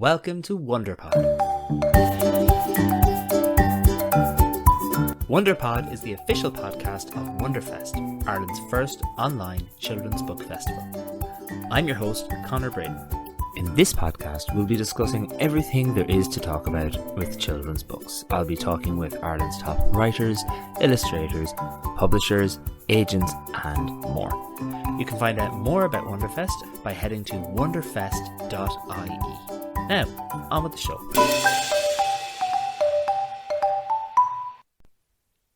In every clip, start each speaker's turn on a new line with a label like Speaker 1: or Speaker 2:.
Speaker 1: Welcome to WonderPod. WonderPod is the official podcast of WonderFest, Ireland's first online children's book festival. I'm your host, Conor Bredin. In this podcast, we'll be discussing everything there is to talk about with children's books. I'll be talking with Ireland's top writers, illustrators, publishers, agents, and more. You can find out more about WonderFest by heading to wonderfest.ie. Now, on with the show.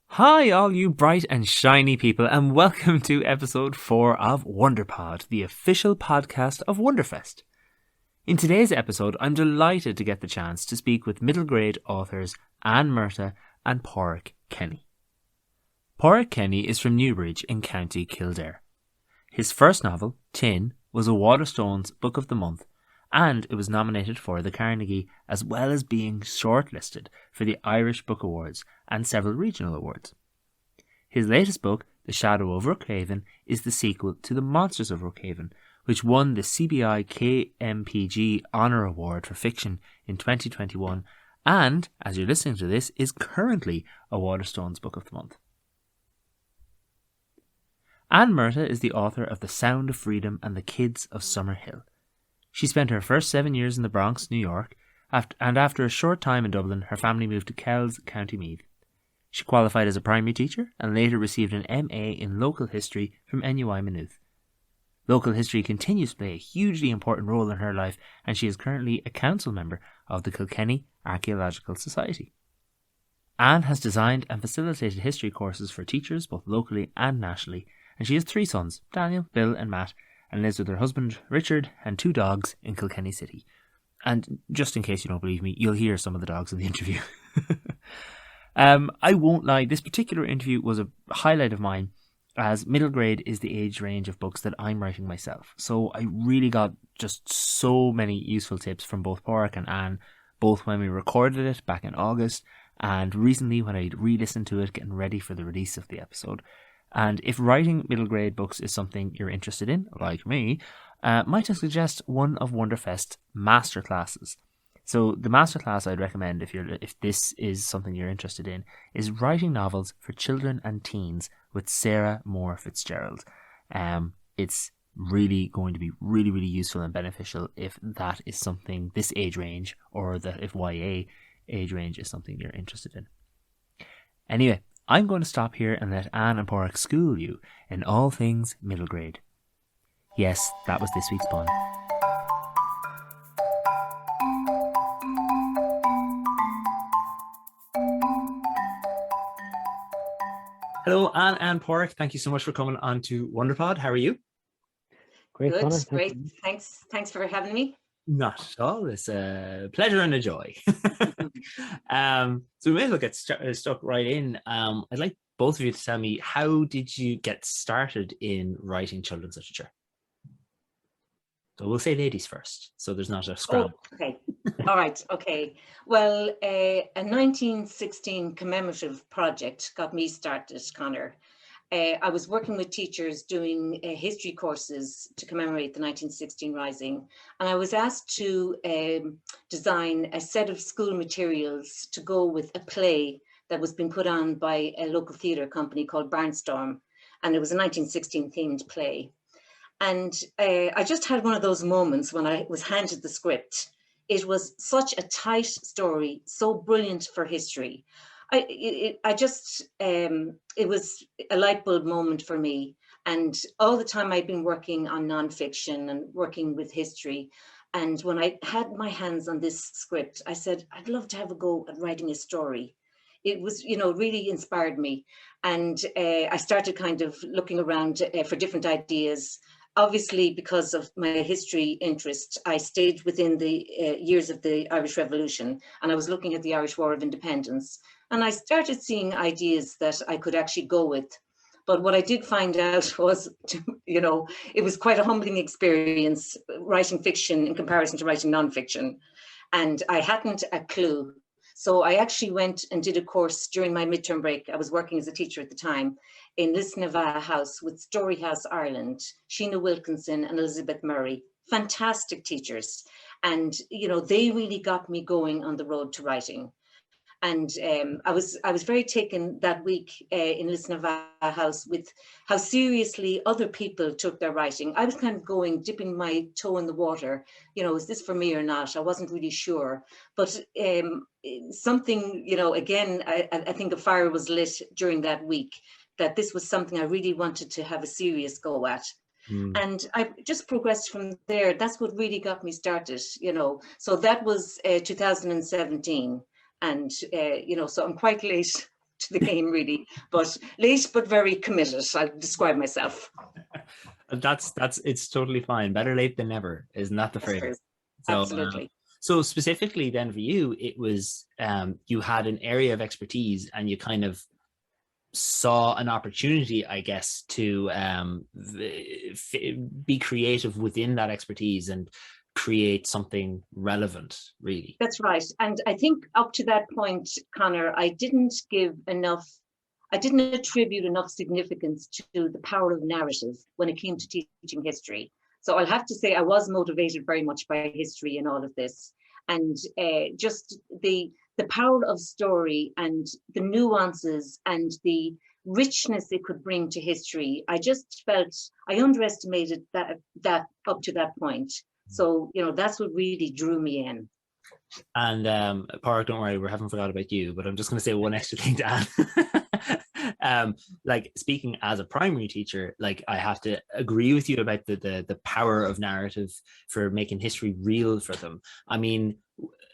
Speaker 1: Hi all you bright and shiny people, and welcome to episode 4 of WonderPod, the official podcast of WonderFest. In today's episode, I'm delighted to get the chance to speak with middle grade authors Murtagh and Pádraig Kenny. Pádraig Kenny is from Newbridge in County Kildare. His first novel, Tin, was a Waterstones Book of the Month, and it was nominated for the Carnegie, as well as being shortlisted for the Irish Book Awards and several regional awards. His latest book, The Shadow of Rookhaven, is the sequel to The Monsters of Rookhaven, which won the CBI KMPG Honour Award for Fiction in 2021, and, as you're listening to this, is currently a Waterstones Book of the Month. Murtagh is the author of The Sound of Freedom and The Kids of Summerhill. She spent her first 7 years in the Bronx, New York, and after a short time in Dublin, her family moved to Kells, County Meath. She qualified as a primary teacher and later received an MA in local history from NUI Maynooth. Local history continues to play a hugely important role in her life, and she is currently a council member of the Kilkenny Archaeological Society. Anne has designed and facilitated history courses for teachers both locally and nationally, and she has 3 sons, Daniel, Bill and Matt, and lives with her husband Richard and 2 dogs in Kilkenny City. And just in case you don't believe me, you'll hear some of the dogs in the interview. I won't lie, this particular interview was a highlight of mine, as middle grade is the age range of books that I'm writing myself. So I really got just so many useful tips from both Pádraig and Anne, both when we recorded it back in August and recently when I re-listened to it getting ready for the release of the episode. And if writing middle grade books is something you're interested in, like me, might I suggest one of WonderFest's Masterclasses. So the Masterclass I'd recommend if this is something you're interested in is writing novels for children and teens with Sarah Moore Fitzgerald. It's really going to be really, really useful and beneficial if that is something, this age range, or that if YA age range is something you're interested in. Anyway, I'm going to stop here and let Anne and Pádraig school you in all things middle grade. Yes, that was this week's pun. Hello, Anne and Pádraig. Thank you so much for coming on to WonderPod. How are you?
Speaker 2: Great,
Speaker 3: good,
Speaker 2: Conor.
Speaker 3: great. Thanks for having me.
Speaker 1: Not at all. It's a pleasure and a joy. So we may as well get stuck right in. I'd like both of you to tell me, how did you get started in writing children's literature? So we'll say ladies first, so there's not a scramble.
Speaker 3: Oh, okay. All right. Okay. Well, a 1916 commemorative project got me started, Conor. I was working with teachers doing history courses to commemorate the 1916 Rising, and I was asked to design a set of school materials to go with a play that was being put on by a local theatre company called Barnstorm, and it was a 1916 themed play. And I just had one of those moments when I was handed the script. It was such a tight story, so brilliant for history. It was a light bulb moment for me. And all the time I'd been working on nonfiction and working with history. And when I had my hands on this script, I said, I'd love to have a go at writing a story. It was, really inspired me. And I started kind of looking around for different ideas. Obviously, because of my history interest, I stayed within the years of the Irish Revolution, and I was looking at the Irish War of Independence. And I started seeing ideas that I could actually go with. But what I did find out was, it was quite a humbling experience writing fiction in comparison to writing nonfiction. And I hadn't a clue. So I actually went and did a course during my midterm break. I was working as a teacher at the time in Lisnava House with Story House Ireland, Sheena Wilkinson and Elizabeth Murray. Fantastic teachers. And, they really got me going on the road to writing. And I was very taken that week in Lisnava House with how seriously other people took their writing. I was kind of dipping my toe in the water. Is this for me or not? I wasn't really sure. But something, again, I think a fire was lit during that week, that this was something I really wanted to have a serious go at. And I just progressed from there. That's what really got me started, So that was 2017. And, so I'm quite late to the game, really, but late, but very committed. I'll describe myself.
Speaker 1: It's totally fine. Better late than never. Isn't that the phrase? So,
Speaker 3: absolutely.
Speaker 1: So specifically then for you, it was, you had an area of expertise and you kind of saw an opportunity, I guess, to be creative within that expertise and create something relevant, really.
Speaker 3: That's right. And I think up to that point, Conor, I didn't attribute enough significance to the power of narrative when it came to teaching history. So I'll have to say I was motivated very much by history in all of this. And just the power of story and the nuances and the richness it could bring to history. I just felt I underestimated that up to that point. So, that's what really drew me in.
Speaker 1: And Pádraig, don't worry, we haven't forgot about you, but I'm just going to say one extra thing to add. Like, speaking as a primary teacher, like, I have to agree with you about the power of narrative for making history real for them. I mean,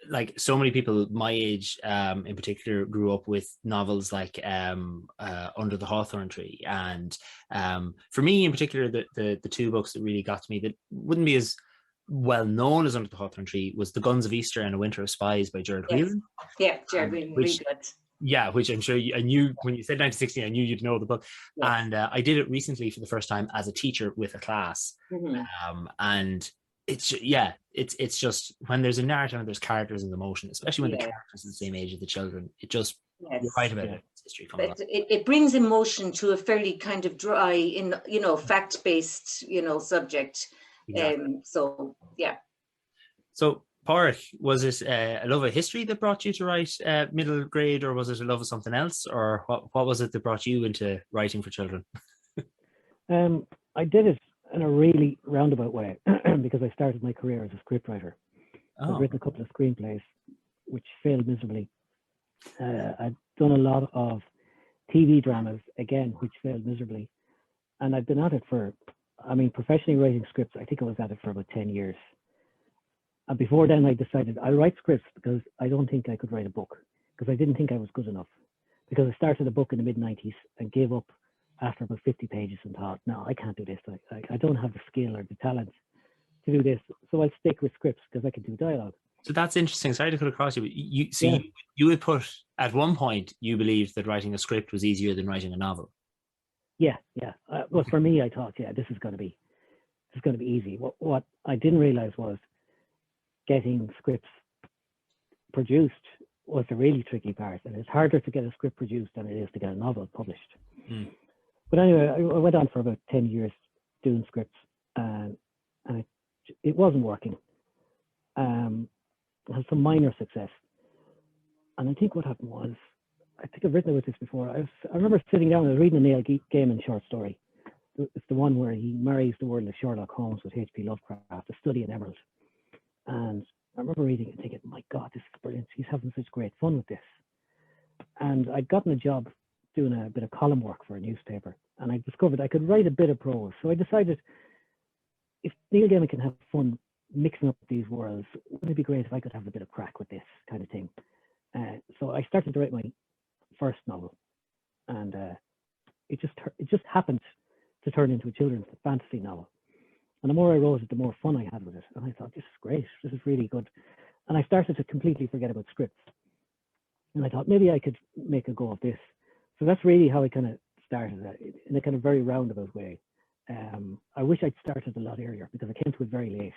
Speaker 1: like, so many people my age in particular grew up with novels like Under the Hawthorn Tree, and for me in particular, the two books that really got to me that wouldn't be as well known as Under the Hawthorn Tree was The Guns of Easter and A Winter of Spies by Gerard Whelan.
Speaker 3: Yeah, Gerard Whelan, really good.
Speaker 1: Yeah, which I'm sure I knew when you said 1916, I knew you'd know the book. Yes. And I did it recently for the first time as a teacher with a class. And it's just when there's a narrative and there's characters and emotion, especially when the characters are the same age as the children, it just, you're right about it. History
Speaker 3: it brings emotion to a fairly kind of dry, fact-based, subject.
Speaker 1: Exactly.
Speaker 3: So
Speaker 1: Pádraig, was it a love of history that brought you to write middle grade, or was it a love of something else, or what was it that brought you into writing for children?
Speaker 2: I did it in a really roundabout way because I started my career as a scriptwriter. I've written a couple of screenplays which failed miserably. I've done a lot of TV dramas, again, which failed miserably. And I've been at it professionally writing scripts, I think I was at it for about 10 years. And before then, I decided I'll write scripts because I don't think I could write a book, because I didn't think I was good enough. Because I started a book in the mid-90s and gave up after about 50 pages and thought, no, I can't do this. I don't have the skill or the talent to do this. So I'll stick with scripts because I can do dialogue.
Speaker 1: So that's interesting. Sorry to cut across you. You would put, at one point, you believed that writing a script was easier than writing a novel.
Speaker 2: Yeah. Well, for me, I thought, this is going to be easy. What I didn't realize was getting scripts produced was the really tricky part, and it's harder to get a script produced than it is to get a novel published. But anyway, I went on for about 10 years doing scripts, and it wasn't working. I had some minor success, and I think what happened was, I think I've written about this before. I remember sitting down and I was reading a Neil Gaiman short story. It's the one where he marries the world of Sherlock Holmes with H.P. Lovecraft, A Study in Emerald. And I remember reading it and thinking, my God, this is brilliant. He's having such great fun with this. And I'd gotten a job doing a bit of column work for a newspaper, and I discovered I could write a bit of prose. So I decided, if Neil Gaiman can have fun mixing up these worlds, wouldn't it be great if I could have a bit of crack with this kind of thing? So I started to write my first novel, and it just happened to turn into a children's fantasy novel. And the more I wrote it, the more fun I had with it. And I thought, this is great. This is really good. And I started to completely forget about scripts. And I thought, maybe I could make a go of this. So that's really how I kind of started it, in a kind of very roundabout way. I wish I'd started a lot earlier because I came to it very late.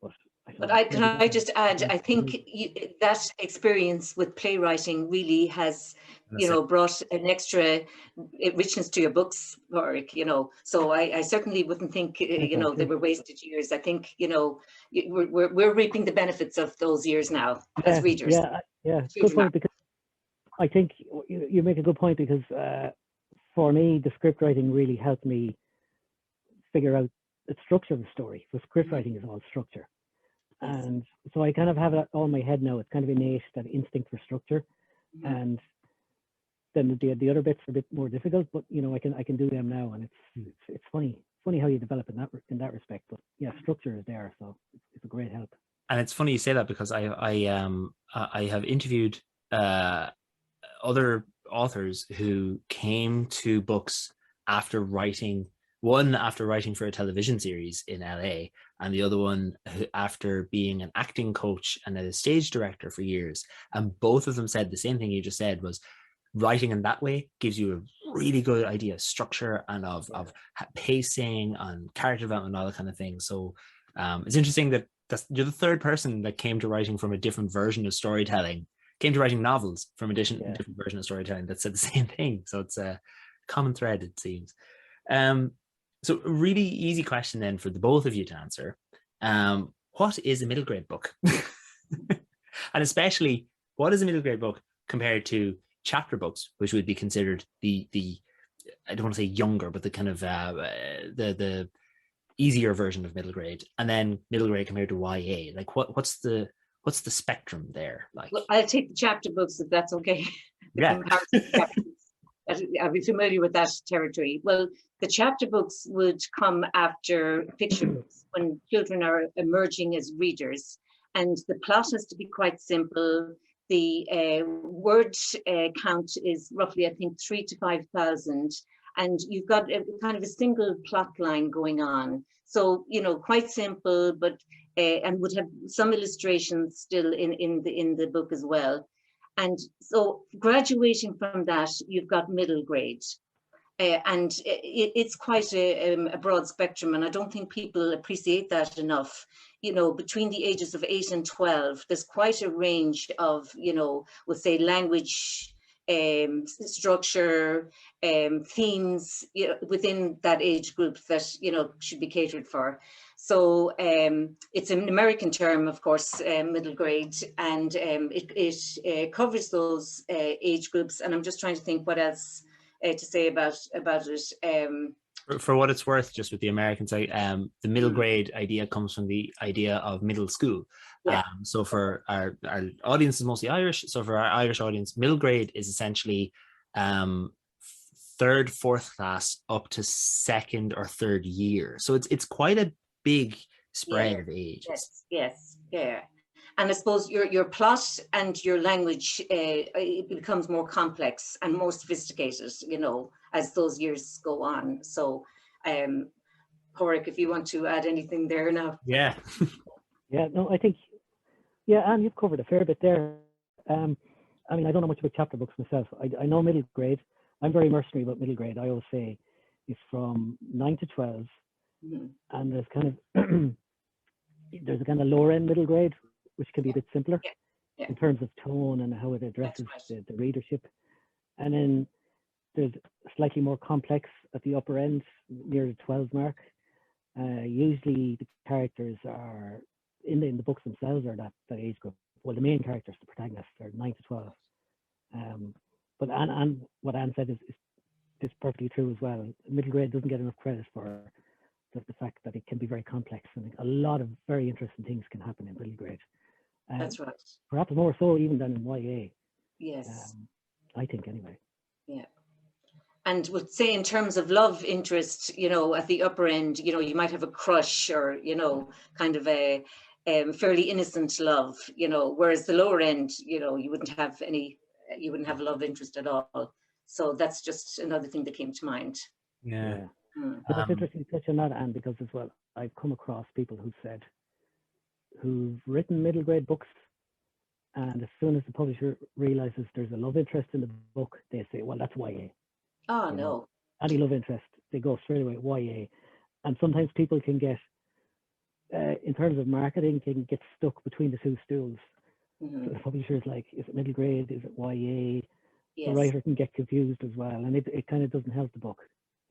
Speaker 2: But I
Speaker 3: But
Speaker 2: maybe
Speaker 3: can I
Speaker 2: that
Speaker 3: just add, I think
Speaker 2: was-
Speaker 3: that experience with playwriting really has, brought an extra richness to your books, Warwick, So I certainly wouldn't think, they were wasted years. I think, we're reaping the benefits of those years now as readers.
Speaker 2: Good point, because I think you make a good point, because for me, the script writing really helped me figure out the structure of the story. So script writing is all structure.
Speaker 3: Yes.
Speaker 2: And so I kind of have it all in my head now. It's kind of innate, that instinct for structure. And then the other bits are a bit more difficult, but I can do them now, and it's funny how you develop in that respect. But yeah, structure is there, so it's a great help.
Speaker 1: And it's funny you say that, because I have interviewed other authors who came to books after writing, one after writing for a television series in LA, and the other one after being an acting coach and a stage director for years. And both of them said the same thing you just said, was writing in that way gives you a really good idea of structure and of pacing and character development and all that kind of thing. So it's interesting that you're the third person that came to writing from a different version of storytelling, came to writing novels from a different version of storytelling that said the same thing. So it's a common thread, it seems. So a really easy question then for the both of you to answer. What is a middle grade book? And especially, what is a middle grade book compared to chapter books, which would be considered the I don't want to say younger, but the kind of the easier version of middle grade, and then middle grade compared to YA? Like what's the spectrum there like?
Speaker 3: Well, I'll take the chapter books, if that's okay.
Speaker 1: Yeah.
Speaker 3: I'll be familiar with that territory. Well, the chapter books would come after fiction books, when children are emerging as readers, and the plot has to be quite simple. The word count is roughly, I think, 3,000 to 5,000, and you've got a kind of a single plot line going on. So, quite simple, but and would have some illustrations still in the book as well. And so, graduating from that, you've got middle grade. And it's quite a broad spectrum, and I don't think people appreciate that enough. Between the ages of 8 and 12, there's quite a range of, we'll say, language, structure, themes within that age group that should be catered for. So it's an American term, of course, middle grade, and it covers those age groups. And I'm just trying to think what else to say about it.
Speaker 1: For what it's worth, just with the American side, the middle grade idea comes from the idea of middle school.
Speaker 3: Yeah.
Speaker 1: So for our audience is mostly Irish. So for our Irish audience, middle grade is essentially third, fourth class up to second or third year. So it's quite a big spread of ages.
Speaker 3: Yes, yeah. And I suppose your plot and your language it becomes more complex and more sophisticated, as those years go on. So, Pádraig, if you want to add anything there now.
Speaker 1: Yeah.
Speaker 2: Yeah, no, I think, Anne, you've covered a fair bit there. I mean, I don't know much about chapter books myself. I know middle grade. I'm very mercenary about middle grade. I always say it's from 9 to 12, and there's kind of there's a kind of lower end middle grade, which can be a bit simpler in terms of tone and how it addresses the readership. And then there's slightly more complex at the upper end, near the 12 mark. Usually the characters are, in the books themselves, are that age group. Well, the main characters, the protagonists, are 9 to 12. But what Anne said is perfectly true as well. Middle grade doesn't get enough credit for the fact that it can be very complex, and a lot of very interesting things can happen in middle grade.
Speaker 3: That's right.
Speaker 2: Perhaps more so even than in YA.
Speaker 3: Yes.
Speaker 2: I think anyway.
Speaker 3: Yeah. And would say in terms of love interest, at the upper end, you might have a crush or, kind of a fairly innocent love, whereas the lower end, you wouldn't have a love interest at all. So that's just another thing that came to mind.
Speaker 1: Yeah.
Speaker 2: But it's interesting to touch on that, Anne, because as well, I've come across people who've written middle grade books, and as soon as the publisher realizes there's a love interest in the book, they say, well, that's YA.
Speaker 3: Oh, no.
Speaker 2: Any love interest, they go straight away YA. And sometimes people can get in terms of marketing, can get stuck between the two stools.
Speaker 3: Mhm.
Speaker 2: So the publisher's like, is it middle grade? Is it YA? The
Speaker 3: Yes.
Speaker 2: writer can get confused as well, and it kind of doesn't help the book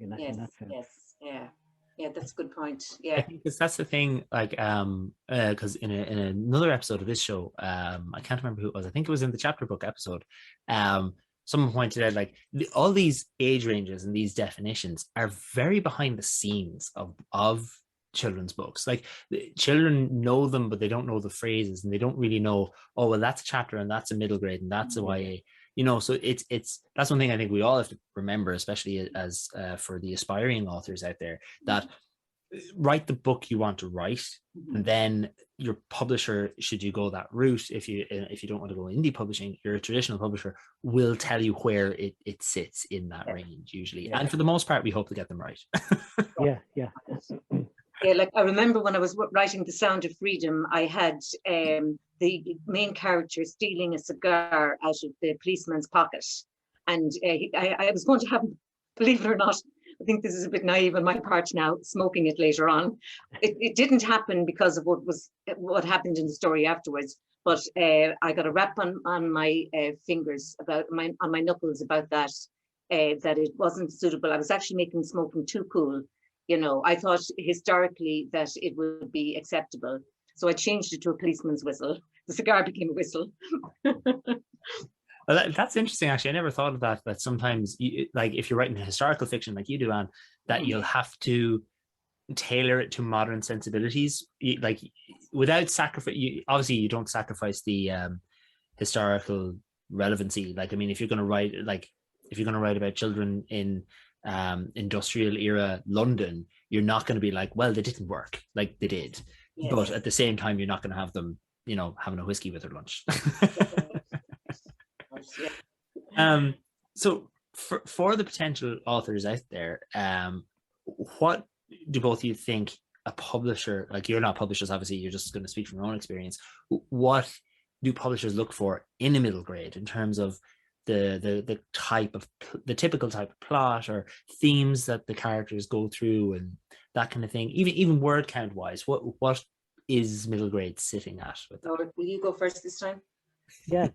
Speaker 2: in that
Speaker 3: Yes.
Speaker 2: sense.
Speaker 3: Yes. Yeah. Yeah. That's a good point.
Speaker 1: I
Speaker 3: Yeah.
Speaker 1: think that's the thing, like, because in another episode of this show, I can't remember who it was. I think it was in the chapter book episode. Someone pointed out, like, all these age ranges and these definitions are very behind the scenes of children's books. Like, the children know them, but they don't know the phrases, and they don't really know, oh, well, that's a chapter, and that's a middle grade, and that's a YA. You know, so it's that's one thing I think we all have to remember, especially as for the aspiring authors out there, that write the book you want to write, and then your publisher, should you go that route, if you don't want to go indie publishing, your traditional publisher will tell you where it sits in that range usually. And for the most part, we hope to get them right.
Speaker 2: Yeah.
Speaker 3: Yeah, like I remember when I was writing The Sound of Freedom, I had the main character stealing a cigar out of the policeman's pocket. And I was going to have, believe it or not, I think this is a bit naive on my part now, smoking it later on. It didn't happen because of what happened in the story afterwards. But I got a rap on my fingers, on my knuckles about that, that it wasn't suitable. I was actually making smoking too cool. You know, I thought historically that it would be acceptable. So I changed it to a policeman's whistle. The cigar became a whistle.
Speaker 1: Well, that's interesting, actually. I never thought of that, that sometimes, like, if you're writing historical fiction like you do, Anne, that you'll have to tailor it to modern sensibilities. Like, without sacrifice, obviously you don't sacrifice the historical relevancy. Like, I mean, if you're going to write about children in industrial era London, you're not going to be like, well, they didn't work, like they did. Yes. But at the same time, you're not going to have them, you know, having a whiskey with their lunch. So for the potential authors out there, what do both of you think a publisher, like, you're not publishers, obviously, you're just going to speak from your own experience, what do publishers look for in a middle grade in terms of the typical type of plot or themes that the characters go through and that kind of thing, even word count wise? What is middle grade sitting at with that?
Speaker 3: Will you go first this time?
Speaker 2: Yeah.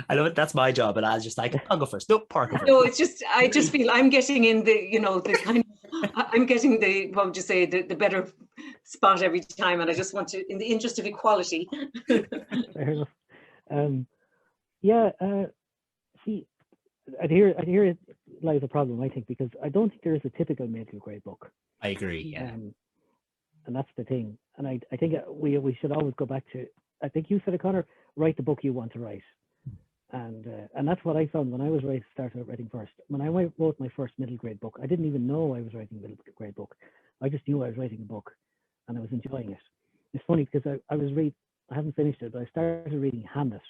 Speaker 1: I know that's my job, and I was just like, I'll go first. Nope, Parker first.
Speaker 3: No, it's just, I just feel I'm getting in the, you know, the kind of, I'm getting the, what would you say, the better spot every time, and I just want to, in the interest of equality.
Speaker 2: Fair enough. See, I'd hear it lies a problem, I think, because I don't think there is a typical middle grade book.
Speaker 1: I agree, yeah.
Speaker 2: And that's the thing. And I think we should always go back to, I think you said it, Conor, write the book you want to write. And that's what I found when I was started writing first. When I wrote my first middle grade book, I didn't even know I was writing a middle grade book. I just knew I was writing a book, and I was enjoying it. It's funny because I haven't finished it, but I started reading Hamlet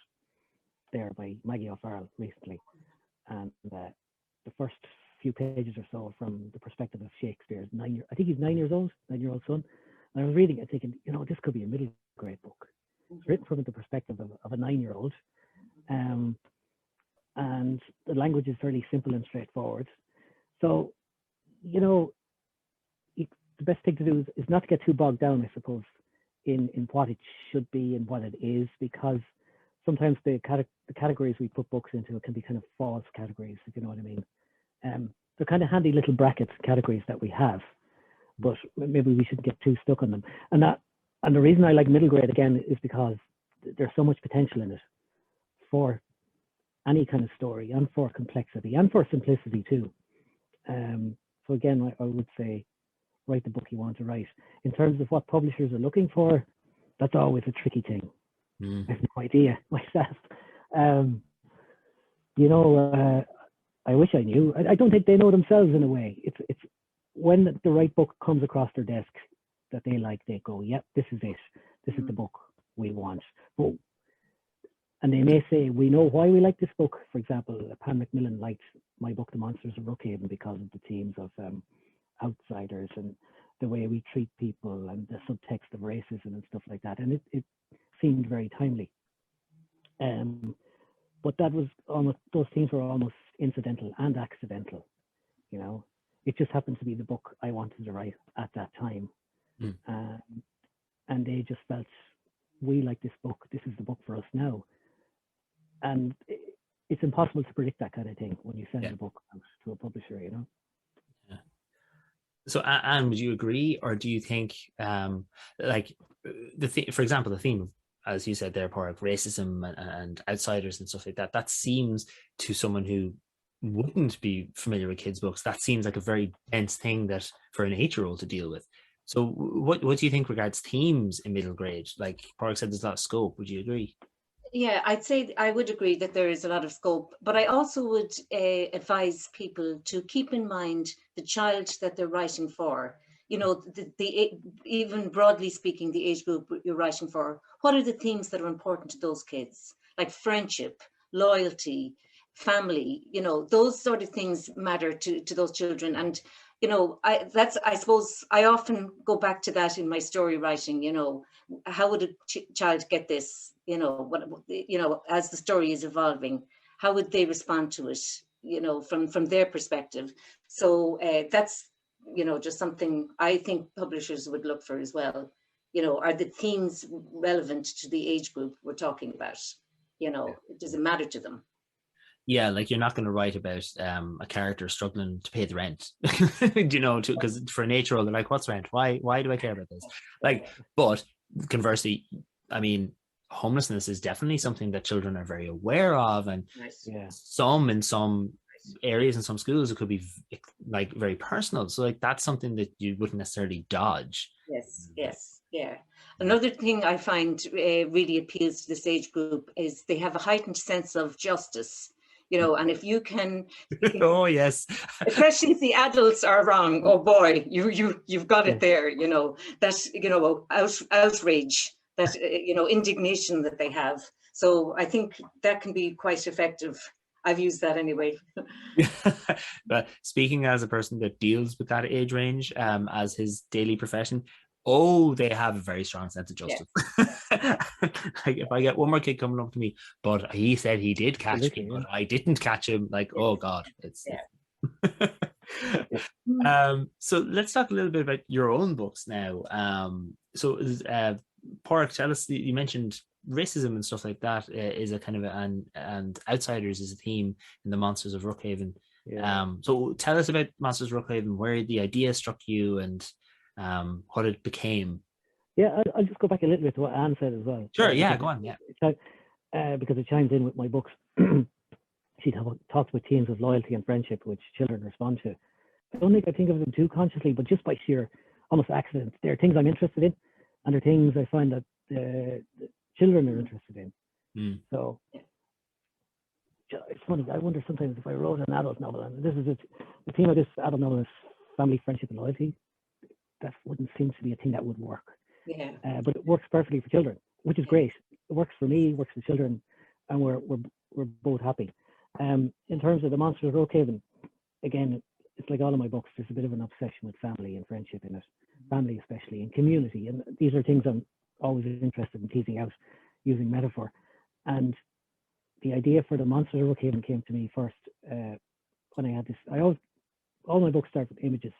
Speaker 2: there by Maggie O'Farrell recently, and the first few pages or so from the perspective of Shakespeare's I think he's 9-year-old son. And I was reading it thinking, you know, this could be a middle grade book. It's written from the perspective of a 9-year-old. And the language is fairly simple and straightforward. So, you know, the best thing to do is not to get too bogged down, I suppose, in what it should be and what it is, because sometimes the categories we put books into can be kind of false categories, if you know what I mean. They're kind of handy little brackets categories that we have, but maybe we shouldn't get too stuck on them. And the reason I like middle grade, again, is because there's so much potential in it for any kind of story, and for complexity, and for simplicity too. So again, I would say write the book you want to write. In terms of what publishers are looking for, that's always a tricky thing. I have no idea myself. You know, I wish I knew. I don't think they know themselves in a way. It's when the right book comes across their desk that they like, they go, yep, this is it. This is the book we want. And they may say, we know why we like this book. For example, Pam Macmillan liked my book, The Monsters of Rookhaven, because of the themes of outsiders and the way we treat people and the subtext of racism and stuff like that. And it seemed very timely. But that was those themes were almost incidental and accidental. You know, it just happened to be the book I wanted to write at that time.
Speaker 1: Mm.
Speaker 2: And they just felt, we like this book, this is the book for us now. And it's impossible to predict that kind of thing when you send a book out to a publisher, you know.
Speaker 1: Yeah. So, Anne, would you agree, or do you think, like, for example, the theme, as you said there, Pádraig, racism and outsiders and stuff like that, that seems to someone who wouldn't be familiar with kids' books, that seems like a very dense thing that for an 8-year-old to deal with. So, what do you think regards themes in middle grade? Like Pádraig said, there's a lot of scope. Would you agree?
Speaker 3: Yeah, I'd say I would agree that there is a lot of scope, but I also would advise people to keep in mind the child that they're writing for. You know, even broadly speaking, the age group you're writing for. What are the themes that are important to those kids? Like friendship, loyalty, family. You know, those sort of things matter to those children. And you know, I suppose I often go back to that in my story writing. You know, how would a child get this? You know, as the story is evolving, how would they respond to it? You know, from their perspective. So that's, you know, just something I think publishers would look for as well. You know, are the themes relevant to the age group we're talking about? You know, does it matter to them?
Speaker 1: Yeah, like you're not going to write about a character struggling to pay the rent, you know, because for an 8-year-old, they're like, what's rent? Why do I care about this? Like, but conversely, I mean, homelessness is definitely something that children are very aware of, and in some areas in some schools it could be like very personal. So like that's something that you wouldn't necessarily dodge.
Speaker 3: Yes, yeah. Another thing I find really appeals to this age group is they have a heightened sense of justice. You know, and if you can,
Speaker 1: oh yes,
Speaker 3: especially if the adults are wrong, oh boy, you've got it there. You know, that, you know, outrage, that you know, indignation that they have. So I think that can be quite effective. I've used that anyway.
Speaker 1: But speaking as a person that deals with that age range as his daily profession, oh, they have a very strong sense of justice. Like if I get one more kid coming up to me, but he said he did catch me, but I didn't catch him, like, oh God, it's so let's talk a little bit about your own books now. So Pádraig, tell us, you mentioned racism and stuff like that is a kind of and outsiders is a theme in the Monsters of Rookhaven. So tell us about Monsters of Rookhaven, where the idea struck you and what it became.
Speaker 2: Yeah, I'll just go back a little bit to what Anne said as well.
Speaker 1: Sure, yeah, go on, yeah.
Speaker 2: Because it chimes in with my books. She talks about themes of loyalty and friendship, which children respond to. I don't think I think of them too consciously, but just by sheer almost accident. They're things I'm interested in, and they're things I find that the children are interested in. So it's funny. I wonder sometimes if I wrote an adult novel, and this is the theme of this adult novel is family, friendship, and loyalty. That wouldn't seem to be a thing that would work. But it works perfectly for children, which is great. It works for me, works for children, and we're both happy. In terms of the Monsters of Rookhaven, again, it's like all of my books. There's a bit of an obsession with family and friendship in it, family especially, and community. And these are things I'm always interested in teasing out using metaphor. And the idea for the Monsters of Rookhaven came to me first when I had this. All my books start with images.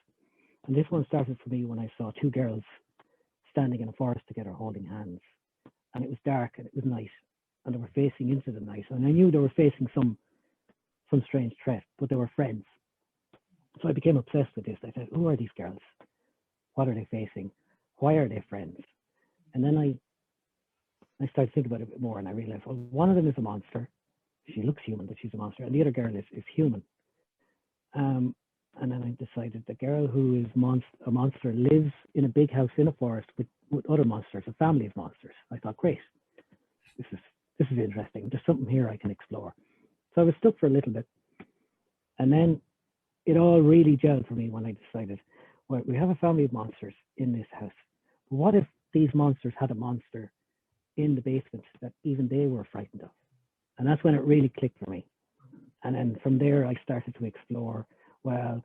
Speaker 2: And this one started for me when I saw two girls standing in a forest together holding hands. And it was dark and it was night. And they were facing into the night. And I knew they were facing some strange threat, but they were friends. So I became obsessed with this. I said, who are these girls? What are they facing? Why are they friends? And then I started thinking about it a bit more, and I realized, well, one of them is a monster. She looks human, but she's a monster. And the other girl is human. And then I decided the girl who is a monster lives in a big house in a forest with other monsters, a family of monsters. I thought, great, this is interesting. There's something here I can explore. So I was stuck for a little bit. And then it all really gelled for me when I decided, well, we have a family of monsters in this house. What if these monsters had a monster in the basement that even they were frightened of? And that's when it really clicked for me. And then from there, I started to explore, well,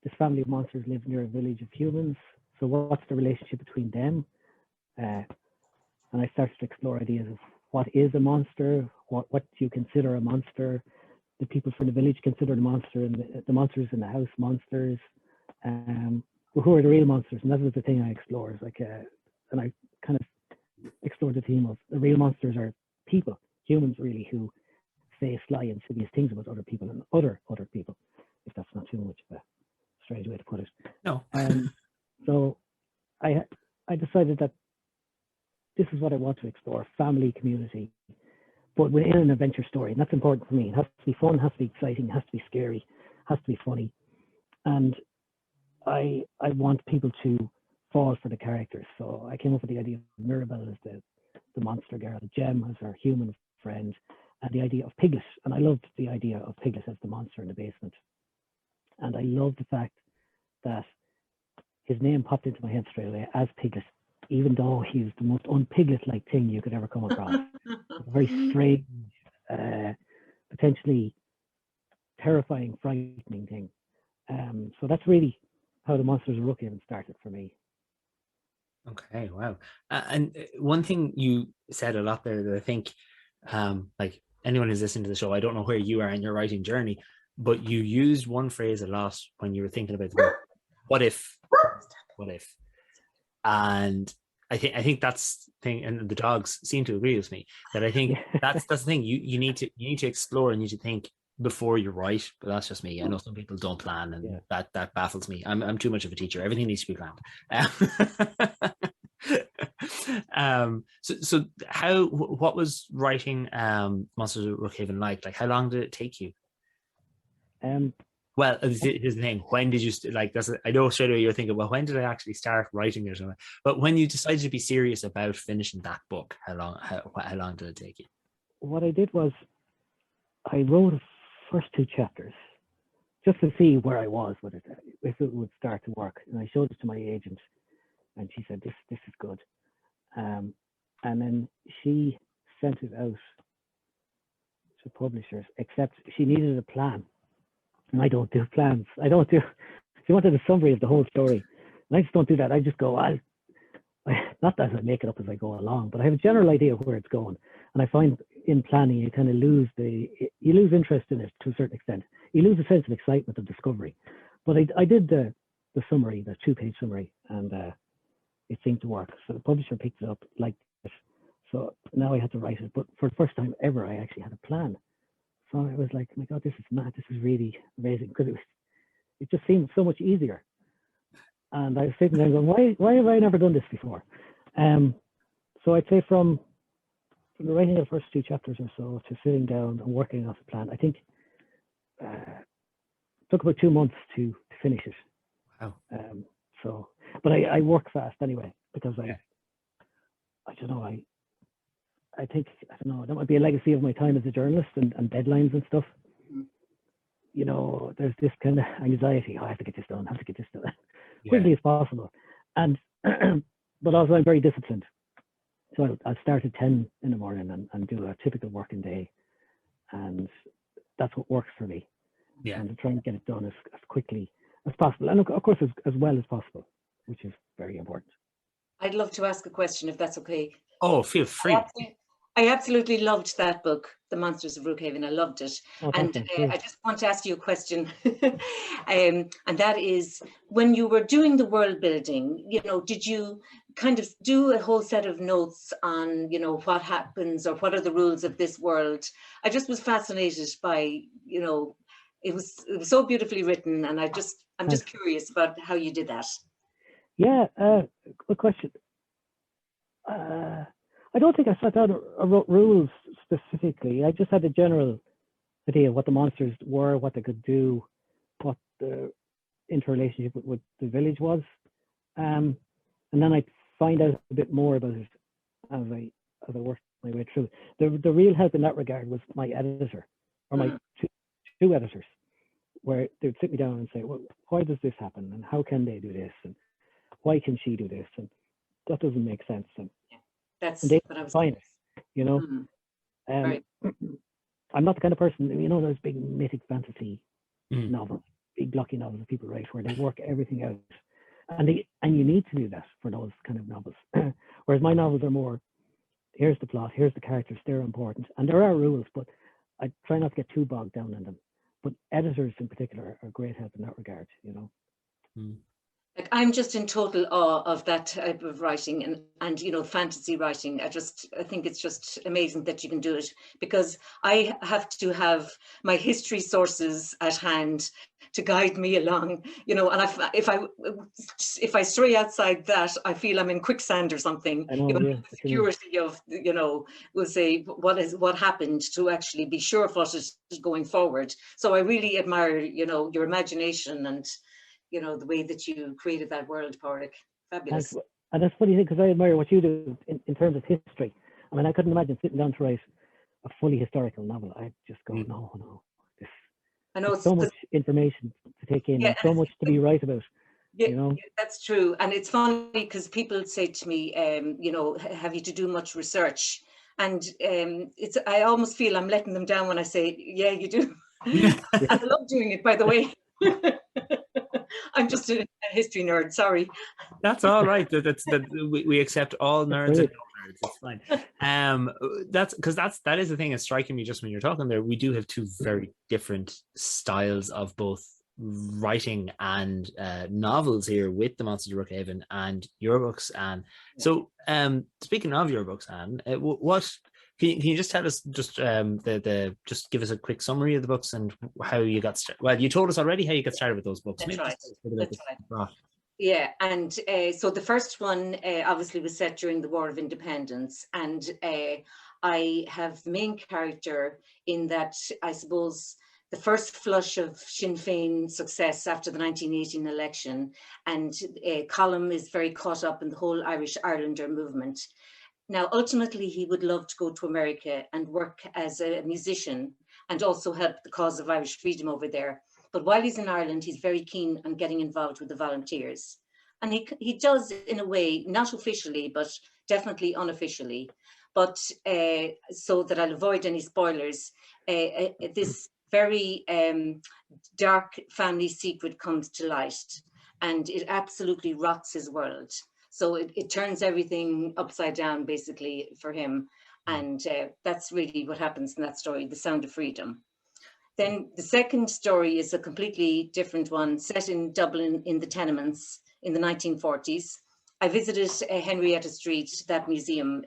Speaker 2: this family of monsters live near a village of humans. So what's the relationship between them? And I started to explore ideas of what is a monster? What do you consider a monster? The people from the village consider the monster and the monsters in the house monsters. who are the real monsters? And that was the thing I explored. And I kind of explored the theme of the real monsters are people, humans really, who say sly, insidious things about other people and other people, if that's not too much of a strange way to put it.
Speaker 1: No.
Speaker 2: So I decided that this is what I want to explore: family, community, but within an adventure story. And that's important for me. It has to be fun, has to be exciting, has to be scary, has to be funny. And I want people to fall for the characters. So I came up with the idea of Mirabelle as the monster girl, Jem as her human friend, and the idea of Piglet. And I loved the idea of Piglet as the monster in the basement. And I loved the fact that his name popped into my head straight away as Piglet, even though he's the most un-Piglet-like thing you could ever come across. A very strange, potentially terrifying, frightening thing. So that's really how the Monsters of Rookhaven started for me.
Speaker 1: Okay, wow. And one thing you said a lot there that I think, like anyone who's listening to the show, I don't know where you are in your writing journey, but you used one phrase a lot when you were thinking about the book, what if? And I think that's the thing, and the dogs seem to agree with me, that I think that's the thing. You need to explore and you need to think before you write. But that's just me. I know some people don't plan, and that baffles me. I'm too much of a teacher. Everything needs to be planned. So what was writing Monsters of Rookhaven like? Like, how long did it take you? Well, here's the thing. When did you I know straight away you're thinking, well, when did I actually start writing it? But when you decided to be serious about finishing that book, how long did it take you?
Speaker 2: What I did was I wrote the first 2 chapters just to see where I was with it, if it would start to work. And I showed it to my agent, and she said, "This is good." And then she sent it out to publishers, except she needed a plan. And I don't do plans. She wanted a summary of the whole story. And I just don't do that. I just go, not that I make it up as I go along, but I have a general idea of where it's going. And I find in planning, you kind of lose interest in it to a certain extent. You lose a sense of excitement of discovery. But I did the summary, the 2-page summary, and it seemed to work. So the publisher picked it up like this. So now I had to write it. But for the first time ever, I actually had a plan. So I was like, oh my God, this is mad. This is really amazing, because it just seemed so much easier. And I was sitting there going, why have I never done this before? So I'd say from the writing of the first 2 chapters or so to sitting down and working off a plan, I think it took about 2 months to finish it.
Speaker 1: Wow.
Speaker 2: But I work fast anyway, because I don't know, I think, I don't know, that might be a legacy of my time as a journalist and deadlines and stuff. You know, there's this kind of anxiety, I have to get this done, quickly as possible. And, but also I'm very disciplined. So I'll start at 10 in the morning and do a typical working day. And that's what works for me. Yeah. And to try and get it done as quickly as possible. And of course, as well as possible, which is very important.
Speaker 3: I'd love to ask a question, if that's okay.
Speaker 1: Oh, feel free.
Speaker 3: I absolutely loved that book, The Monsters of Rookhaven. I loved it. And I just want to ask you a question. And that is, when you were doing the world building, you know, did you kind of do a whole set of notes on, you know, what happens or what are the rules of this world? I just was fascinated by, you know, it was so beautifully written. And I'm just curious about how you did that.
Speaker 2: Yeah, good question. I don't think I sat down and wrote rules specifically. I just had a general idea of what the monsters were, what they could do, what the interrelationship with the village was. And then I'd find out a bit more about it as I worked my way through. The real help in that regard was my editor, or my two editors, where they'd sit me down and say, well, why does this happen? And how can they do this? And why can she do this? And that doesn't make sense. And
Speaker 3: that's what I was
Speaker 2: fine, you know.
Speaker 3: Right.
Speaker 2: I'm not the kind of person, you know, those big mythic fantasy novels, big blocky novels that people write where they work everything out, and you need to do that for those kind of novels. Whereas my novels are more, here's the plot, here's the characters, they're important, and there are rules, but I try not to get too bogged down in them. But editors in particular are great help in that regard, you know.
Speaker 3: Like, I'm just in total awe of that type of writing and you know, fantasy writing. I think it's just amazing that you can do it, because I have to have my history sources at hand to guide me along, you know, and if I stray outside that, I feel I'm in quicksand or something.
Speaker 2: I know,
Speaker 3: You know,
Speaker 2: yeah,
Speaker 3: the
Speaker 2: what you mean.
Speaker 3: security of, you know, we'll say what happened, to actually be sure of what is going forward. So I really admire, you know, your imagination and, you know, the way that you created that world, Pádraig.
Speaker 2: Thanks.
Speaker 3: Fabulous.
Speaker 2: And that's funny thing, because I admire what you do in terms of history. I mean, I couldn't imagine sitting down to write a fully historical novel. I just go,
Speaker 1: Mm.
Speaker 2: no. This,
Speaker 3: I know
Speaker 2: there's
Speaker 3: it's
Speaker 2: so much information to take in,
Speaker 3: yeah,
Speaker 2: and so much to be right about.
Speaker 3: yeah,
Speaker 2: You know,
Speaker 3: yeah, that's true. And it's funny because people say to me, you know, have you to do much research? And I almost feel I'm letting them down when I say, yeah, you do.
Speaker 1: Yeah.
Speaker 3: And I love doing it, by the way. I'm just a history nerd, sorry.
Speaker 1: That's all right. We accept all nerds and
Speaker 2: brilliant.
Speaker 1: no nerds. It's fine. That's because that is the thing that's striking me just when you're talking there. We do have two very different styles of both writing and novels here with the Monsters of Brookhaven and your books, Anne. So, speaking of your books, Anne, what can you just tell us just give us a quick summary of the books and how you got started? Well, you told us already how you got started with those books.
Speaker 3: That's
Speaker 1: Maybe
Speaker 3: right.
Speaker 1: just tell us a bit about
Speaker 3: That's
Speaker 1: this
Speaker 3: right.
Speaker 1: plot.
Speaker 3: Yeah, and so the first one obviously was set during the War of Independence, and I have the main character in that, I suppose, the first flush of Sinn Féin success after the 1918 election, and Colm is very caught up in the whole Irish Islander movement. Now, ultimately, he would love to go to America and work as a musician and also help the cause of Irish freedom over there. But while he's in Ireland, he's very keen on getting involved with the volunteers. And he does, in a way, not officially, but definitely unofficially. But so that I'll avoid any spoilers, this very dark family secret comes to light, and it absolutely rocks his world. So it turns everything upside down, basically, for him. And that's really what happens in that story, The Sound of Freedom. Then the second story is a completely different one, set in Dublin in the tenements in the 1940s. I visited Henrietta Street, that museum,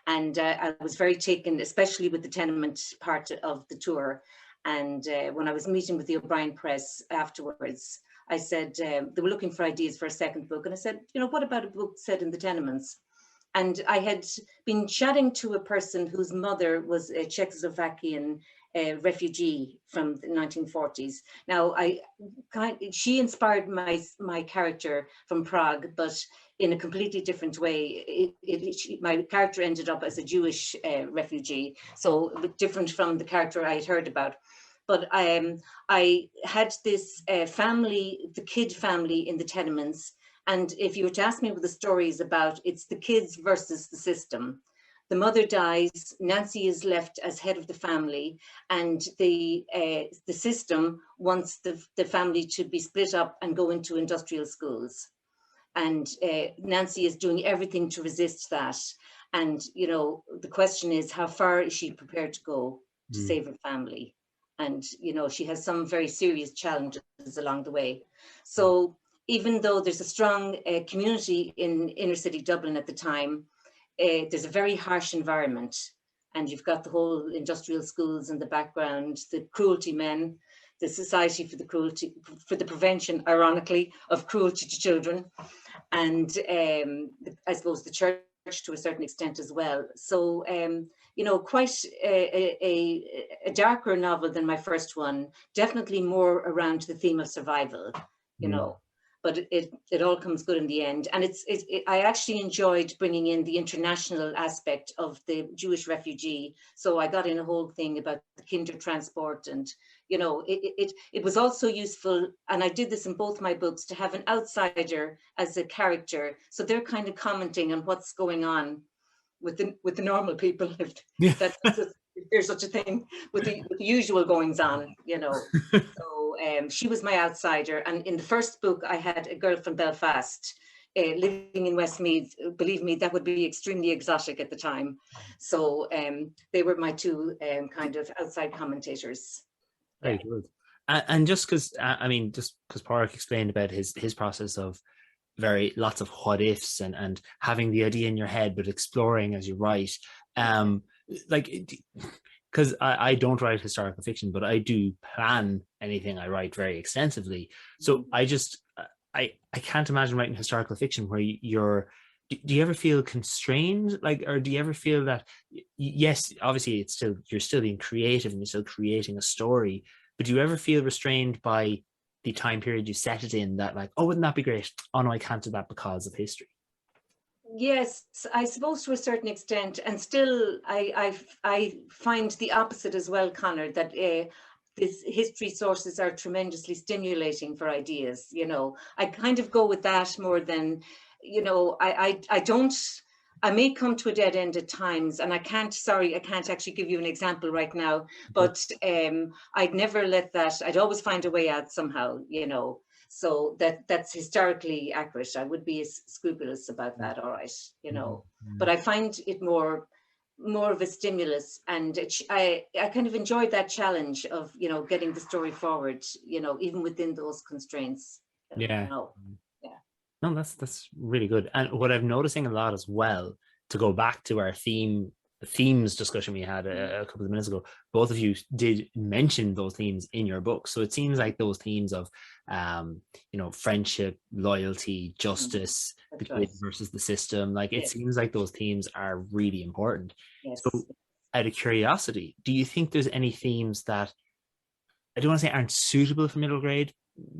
Speaker 3: and I was very taken, especially with the tenement part of the tour. And when I was meeting with the O'Brien Press afterwards, I said, they were looking for ideas for a second book. And I said, you know, what about a book set in the tenements? And I had been chatting to a person whose mother was a Czechoslovakian refugee from the 1940s. Now, she inspired my character from Prague, but in a completely different way. My character ended up as a Jewish refugee, so different from the character I had heard about. But I had this family, the Kidd family in the tenements. And if you were to ask me what the story is about, it's the kids versus the system. The mother dies, Nancy is left as head of the family, and the system wants the family to be split up and go into industrial schools. And Nancy is doing everything to resist that. And, you know, the question is, how far is she prepared to go to save her family? And, you know, she has some very serious challenges along the way. So even though there's a strong community in inner city Dublin at the time, there's a very harsh environment. And you've got the whole industrial schools in the background, the cruelty men, the Society for the Prevention, ironically, of Cruelty to Children, and I suppose the church to a certain extent as well. So, you know, quite a darker novel than my first one, definitely more around the theme of survival, you know. But it all comes good in the end. And I actually enjoyed bringing in the international aspect of the Jewish refugee. So I got in a whole thing about the kinder transport, and, you know, it was also useful, and I did this in both my books, to have an outsider as a character. So they're kind of commenting on what's going on with the normal people, if there's such a thing, with the usual goings on, you know. So she was my outsider. And in the first book, I had a girl from Belfast living in Westmeath. Believe me, that would be extremely exotic at the time. So they were my two kind of outside commentators.
Speaker 1: Very good. And just because just because Pádraig explained about his process of lots of what ifs and having the idea in your head but exploring as you write, like, because I don't write historical fiction, but I do plan anything I write very extensively. So I can't imagine writing historical fiction where do you ever feel constrained, like, or do you ever feel that, yes, obviously you're still being creative and you're still creating a story, but do you ever feel restrained by the time period you set it in, that like, oh, wouldn't that be great? Oh no, I can't do that because of history.
Speaker 3: Yes, I suppose to a certain extent, and still I find the opposite as well, Conor, that this history sources are tremendously stimulating for ideas. I kind of go with that more than, I don't. I may come to a dead end at times, and I can't actually give you an example right now, but I'd never let that, I'd always find a way out somehow, so that's historically accurate. I would be scrupulous about that, all right, but I find it more of a stimulus, and I kind of enjoyed that challenge of, getting the story forward, even within those constraints.
Speaker 1: Yeah.
Speaker 3: Yeah.
Speaker 1: No, that's really good. And what I'm noticing a lot as well, to go back to our themes discussion we had a couple of minutes ago, both of you did mention those themes in your book. So it seems like those themes of, friendship, loyalty, justice, the kid versus the system, like, it seems like those themes are really important.
Speaker 3: Yes.
Speaker 1: So out of curiosity, do you think there's any themes that, I don't want to say aren't suitable for middle grade,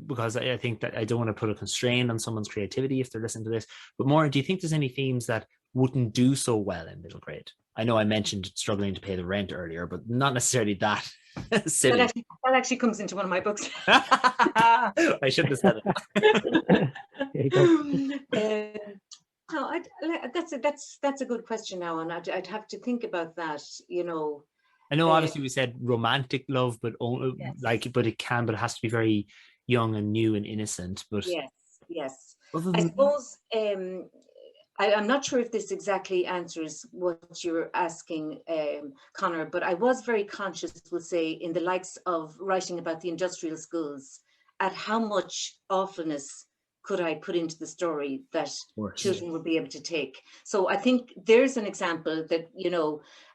Speaker 1: because I think that I don't want to put a constraint on someone's creativity if they're listening to this, but more, do you think there's any themes that wouldn't do so well in middle grade? I know I mentioned struggling to pay the rent earlier, but not necessarily that silly.
Speaker 3: That actually comes into one of my books.
Speaker 1: I shouldn't have said it.
Speaker 2: There you go.
Speaker 3: No, that's a good question now, and I'd have to think about that.
Speaker 1: I know, obviously, we said romantic love, but only, but it has to be very young and new and innocent. But
Speaker 3: yes. I suppose I'm not sure if this exactly answers what you're asking, Conor, but I was very conscious, we'll say, in the likes of writing about the industrial schools, at how much awfulness could I put into the story that children would be able to take. So I think there's an example that,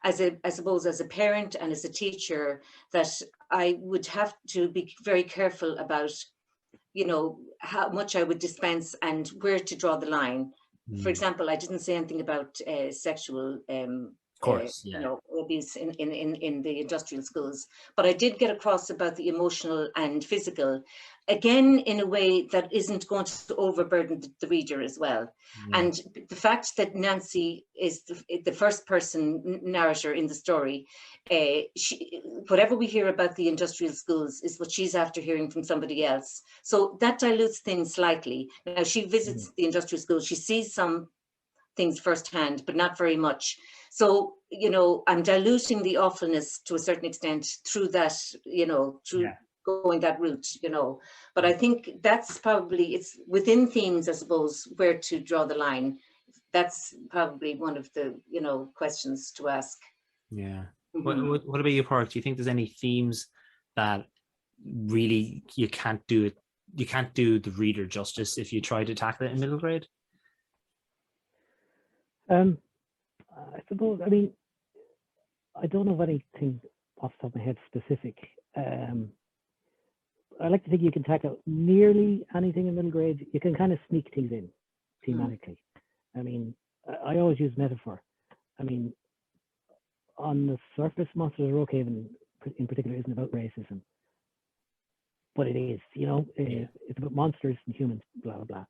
Speaker 3: I suppose as a parent and as a teacher, that I would have to be very careful about, how much I would dispense and where to draw the line. For example, I didn't say anything about sexual abuse in the industrial schools, but I did get across about the emotional and physical, again, in a way that isn't going to overburden the reader as well. And the fact that Nancy is the first person narrator in the story, whatever we hear about the industrial schools is what she's after hearing from somebody else. So that dilutes things slightly. Now, she visits the industrial schools, she sees some things firsthand, but not very much. So, I'm diluting the awfulness to a certain extent through that, going that route, but I think that's probably, it's within themes, I suppose, where to draw the line. That's probably one of the, questions to ask.
Speaker 1: Yeah. What about you, Pádraig? Do you think there's any themes that really you can't do the reader justice if you try to tackle it in middle grade?
Speaker 2: I suppose, I don't know of anything off the top of my head specific. I like to think you can tackle nearly anything in middle grade. You can kind of sneak things in thematically. I always use metaphor. On the surface, Monsters of Rockhaven in particular isn't about racism, but it is, it's about monsters and humans, blah, blah, blah.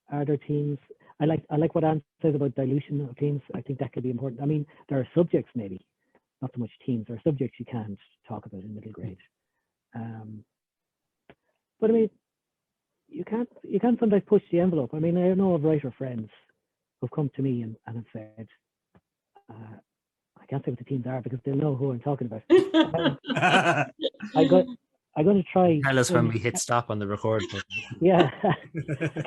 Speaker 2: Are there themes? I like what Anne says about dilution of themes. I think that could be important. There are subjects, maybe, not so much themes. There are subjects you can't talk about in middle grade. But you can't sometimes push the envelope. I know of writer friends who've come to me and have said, I can't say what the themes are because they'll know who I'm talking about. I'm going to try.
Speaker 1: Tell us when we hit stop on the record.
Speaker 2: Yeah,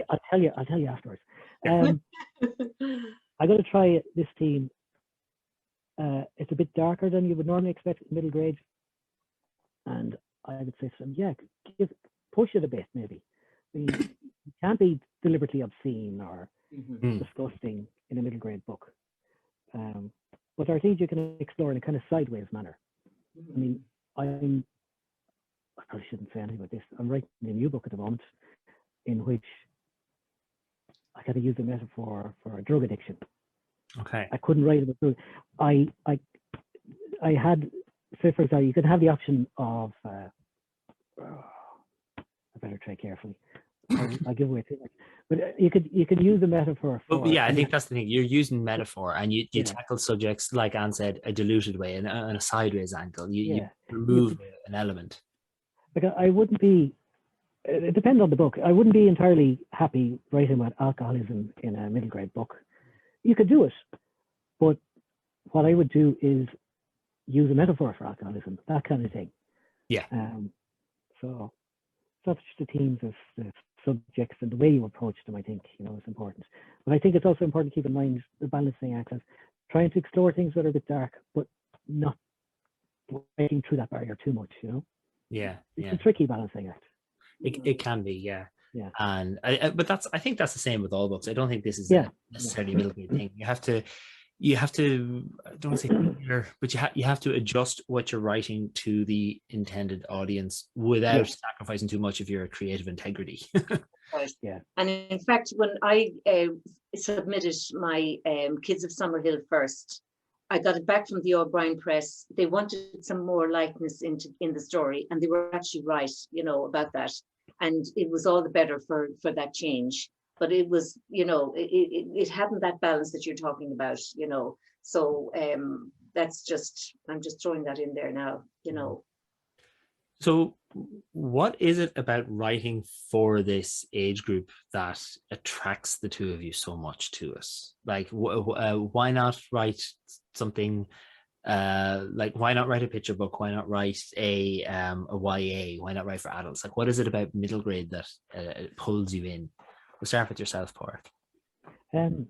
Speaker 2: I'll tell you afterwards. I'm going to try this theme. It's a bit darker than you would normally expect in middle grade, and I would say to them, yeah, push it a bit, maybe. I mean, it can't be deliberately obscene or disgusting in a middle grade book. But there are things you can explore in a kind of sideways manner. I mean, I probably shouldn't say anything about this. I'm writing a new book at the moment in which I got to use a metaphor for a drug addiction.
Speaker 1: Okay.
Speaker 2: I couldn't write about drug. I had, say for example, you could have the option of, I better tread carefully. I give away too much. But you could use a metaphor for.
Speaker 1: But yeah, I think that's the thing. You're using metaphor, and you
Speaker 2: Yeah.
Speaker 1: tackle subjects, like Anne said, a diluted way and a sideways angle. You
Speaker 2: Yeah.
Speaker 1: remove an element.
Speaker 2: Like I wouldn't be. It depends on the book. I wouldn't be entirely happy writing about alcoholism in a middle grade book. You could do it, but what I would do is use a metaphor for alcoholism, that kind of thing.
Speaker 1: Yeah.
Speaker 2: So such the themes of the subjects and the way you approach them, I think, is important. But I think it's also important to keep in mind the balancing act of trying to explore things that are a bit dark, but not breaking through that barrier too much,
Speaker 1: Yeah.
Speaker 2: It's a tricky balancing act.
Speaker 1: It can be, yeah.
Speaker 2: Yeah.
Speaker 1: And but I think that's the same with all books. I don't think this is necessarily a middle grade thing. You have to, I don't want to say filter, but you have to adjust what you're writing to the intended audience without sacrificing too much of your creative integrity.
Speaker 3: Right.
Speaker 2: Yeah.
Speaker 3: And in fact, when I submitted my Kids of Summerhill first, I got it back from the O'Brien Press. They wanted some more likeness in the story, and they were actually right, about that. And it was all the better for that change. But it was, it hadn't that balance that you're talking about, So that's just, I'm just throwing that in there now,
Speaker 1: So what is it about writing for this age group that attracts the two of you so much to us? Like, why not write something like, why not write a picture book? Why not write a YA? Why not write for adults? Like, what is it about middle grade that pulls you in? We'll start with yourself, Pádraig.
Speaker 2: I'm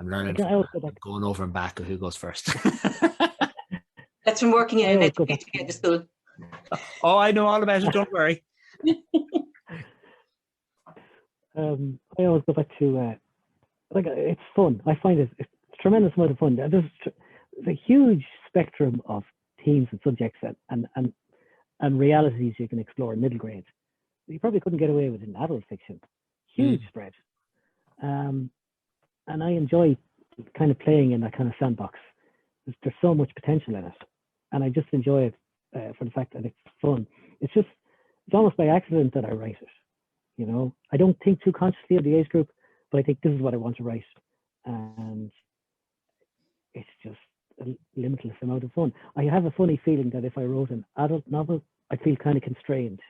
Speaker 1: learning from going over and back of who goes first.
Speaker 3: That's from working in an education school.
Speaker 1: Oh, I know all about it. Don't worry.
Speaker 2: I always go back to it's fun. I find it's a tremendous amount of fun. There's a huge spectrum of themes and subjects and realities you can explore in middle grade. You probably couldn't get away with in adult fiction. Huge spread. And I enjoy kind of playing in that kind of sandbox. There's so much potential in it, and I just enjoy it for the fact that it's fun. It's almost by accident that I write it. I don't think too consciously of the age group, but I think this is what I want to write, and it's just a limitless amount of fun. I have a funny feeling that if I wrote an adult novel, I'd feel kind of constrained,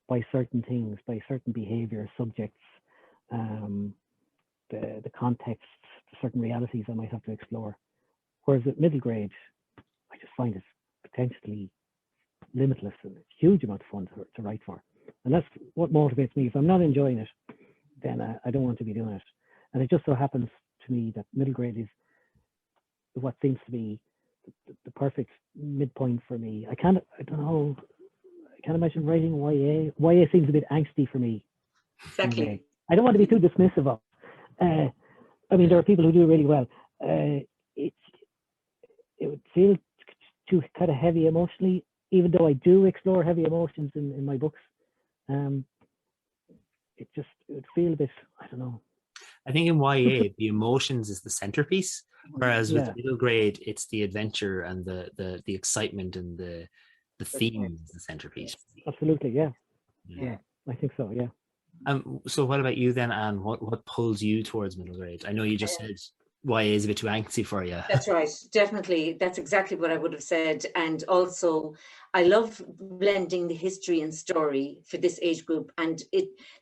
Speaker 2: by certain things, by certain behaviors, subjects, the context, certain realities I might have to explore. Whereas at middle grade, I just find it potentially limitless and a huge amount of fun to write for. And that's what motivates me. If I'm not enjoying it, then I don't want to be doing it. And it just so happens to me that middle grade is what seems to be the perfect midpoint for me. I can't imagine writing YA. YA seems a bit angsty for me.
Speaker 3: Exactly.
Speaker 2: I don't want to be too dismissive of. I mean, there are people who do really well. It would feel too kind of heavy emotionally, even though I do explore heavy emotions in my books. It would feel a bit, I don't know.
Speaker 1: I think in YA, the emotions is the centerpiece, whereas with middle grade, it's the adventure and the excitement and the theme is the centerpiece.
Speaker 2: Absolutely, yeah. I think so, yeah.
Speaker 1: So what about you then, Anne? What pulls you towards middle grade? I know you just said YA is a bit too angsty for you.
Speaker 3: That's right, definitely. That's exactly what I would have said. And also, I love blending the history and story for this age group. And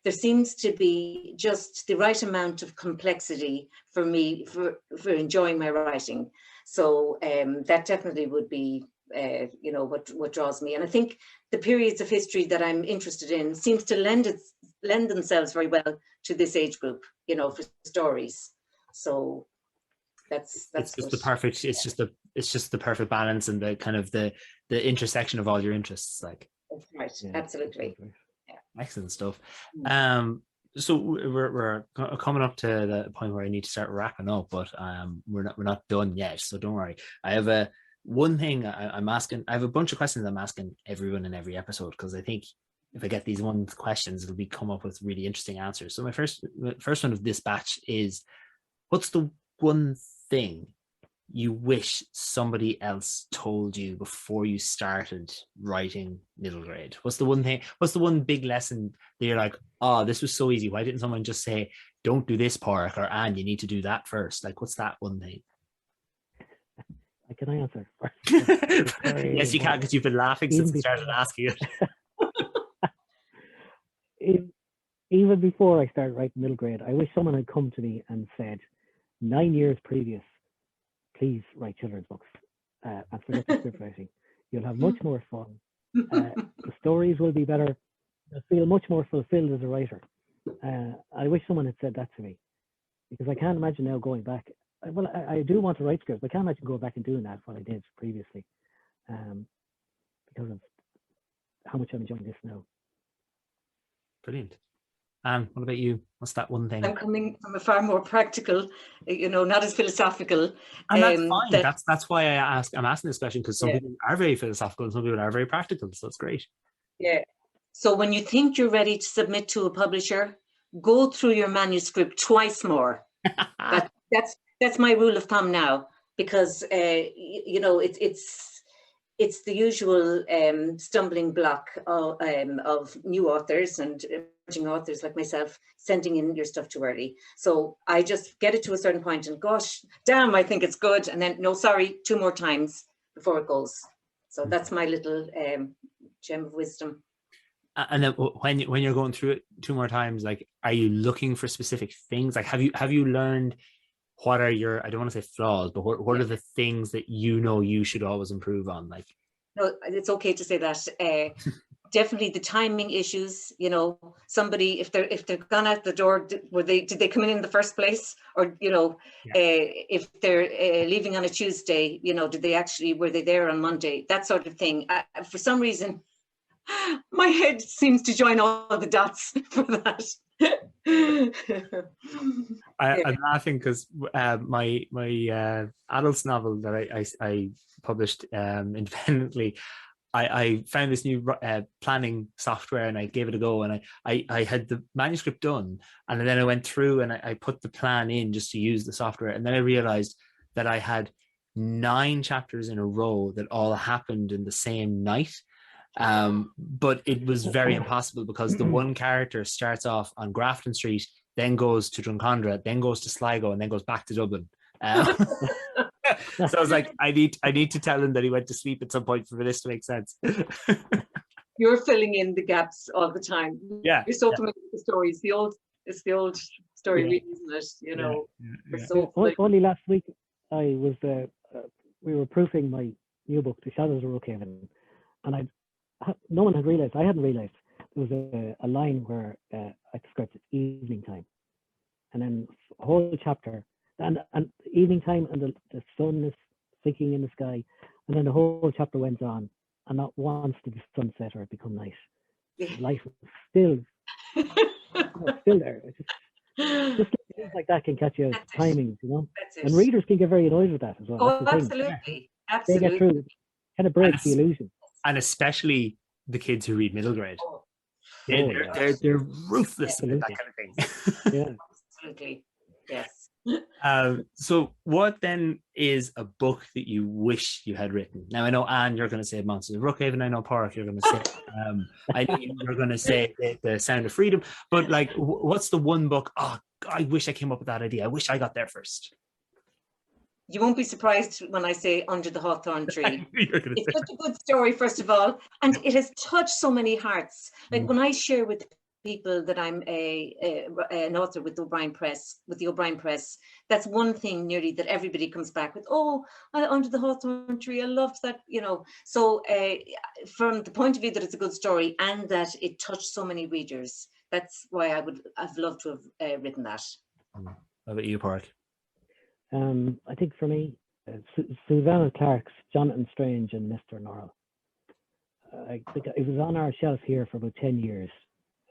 Speaker 3: there seems to be just the right amount of complexity for me for enjoying my writing. So that definitely would be what draws me. And I think the periods of history that I'm interested in seems to lend themselves very well to this age group, for stories. So That's
Speaker 1: It's just
Speaker 3: good.
Speaker 1: the perfect. It's just the perfect balance and the kind of the intersection of all your interests. Like,
Speaker 3: That's right.
Speaker 2: Yeah,
Speaker 3: Absolutely.
Speaker 2: that's right.
Speaker 1: excellent stuff.
Speaker 3: Mm.
Speaker 1: So we're coming up to the point where I need to start wrapping up, but we're not done yet. So don't worry. I have one thing I'm asking. I have a bunch of questions I'm asking everyone in every episode, because I think if I get these one questions, it'll be come up with really interesting answers. So my first one of this batch is, what's the one thing you wish somebody else told you before you started writing middle grade? What's the one thing? What's the one big lesson that you're like, oh, this was so easy. Why didn't someone just say, don't do this, Pádraig, or and you need to do that first? Like, what's that one thing?
Speaker 2: Can I answer?
Speaker 1: Yes, you can, because you've been laughing since I started asking
Speaker 2: it. Even before I started writing middle grade, I wish someone had come to me and said, 9 years previous, please write children's books and forget the script writing. You'll have much more fun. The stories will be better. You'll feel much more fulfilled as a writer. I wish someone had said that to me, because I can't imagine now going back. Well, I do want to write scripts, but I can't imagine going back and doing that, what I did previously, because of how much I'm enjoying this now.
Speaker 1: Brilliant. Anne, what about you? What's that one thing?
Speaker 3: I'm coming from a far more practical, not as philosophical.
Speaker 1: And that's fine. That's why I'm asking this question, because some people are very philosophical and some people are very practical. So it's great.
Speaker 3: Yeah. So when you think you're ready to submit to a publisher, go through your manuscript twice more. That's my rule of thumb now, because it's the usual stumbling block of new authors and emerging authors like myself sending in your stuff too early. So I just get it to a certain point and gosh, damn, I think it's good. And then, no, sorry, 2 more times before it goes. So that's my little gem of wisdom.
Speaker 1: And then when you're going through it 2 more times, like, are you looking for specific things? Like, have you learned what are your, I don't want to say flaws, but what are the things that you should always improve on? Like,
Speaker 3: no, it's okay to say that. Definitely the timing issues. Somebody, if they're gone out the door, did they come in the first place, or if they're leaving on a Tuesday, were they there on Monday? That sort of thing. For some reason, my head seems to join all the dots for that.
Speaker 1: I'm laughing because my adults novel that I published independently, I found this new planning software and I gave it a go, and I had the manuscript done, and then I went through and I put the plan in just to use the software, and then I realized that I had 9 chapters in a row that all happened in the same night. But it was very impossible, because the one character starts off on Grafton Street, then goes to Drumcondra, then goes to Sligo, and then goes back to Dublin. So I was like, I need to tell him that he went to sleep at some point for this to make sense.
Speaker 3: You're filling in the gaps all the time.
Speaker 1: Yeah,
Speaker 3: you're so familiar with the story. It's the old story, really, isn't it? So
Speaker 2: only last week I was we were proofing my new book, The Shadows of Rookhaven, and no one had realized, I hadn't realized, there was a line where I described it evening time, and then a whole chapter, and evening time, and the sun is sinking in the sky, and then the whole chapter went on, and not once did the sun set or become night. Life was still there. Just things like that can catch you out, timings, and readers can get very annoyed with that as well.
Speaker 3: Oh, absolutely.
Speaker 2: They get through, kind of breaks the illusion.
Speaker 1: And especially the kids who read middle grade. They're ruthless with that kind of thing.
Speaker 2: Yeah.
Speaker 3: Absolutely. Yes.
Speaker 1: So what then is a book that you wish you had written? Now I know, Anne, you're going to say Monsters of Rookhaven. I know, Pádraig, you're going to say I know you're going to say the Sound of Freedom. But like, what's the one book? Oh, I wish I came up with that idea. I wish I got there first.
Speaker 3: You won't be surprised when I say Under the Hawthorn Tree. It's such a good story, first of all, and it has touched so many hearts. Like when I share with people that I'm an author with the O'Brien Press, that's one thing nearly that everybody comes back with. Oh, Under the Hawthorn Tree, I loved that. So from the point of view that it's a good story and that it touched so many readers, that's why I've loved to have written that.
Speaker 1: How about you, Pádraig?
Speaker 2: I think for me, Susanna Clark's Jonathan Strange and Mr. Norrell. I think it was on our shelf here for about 10 years,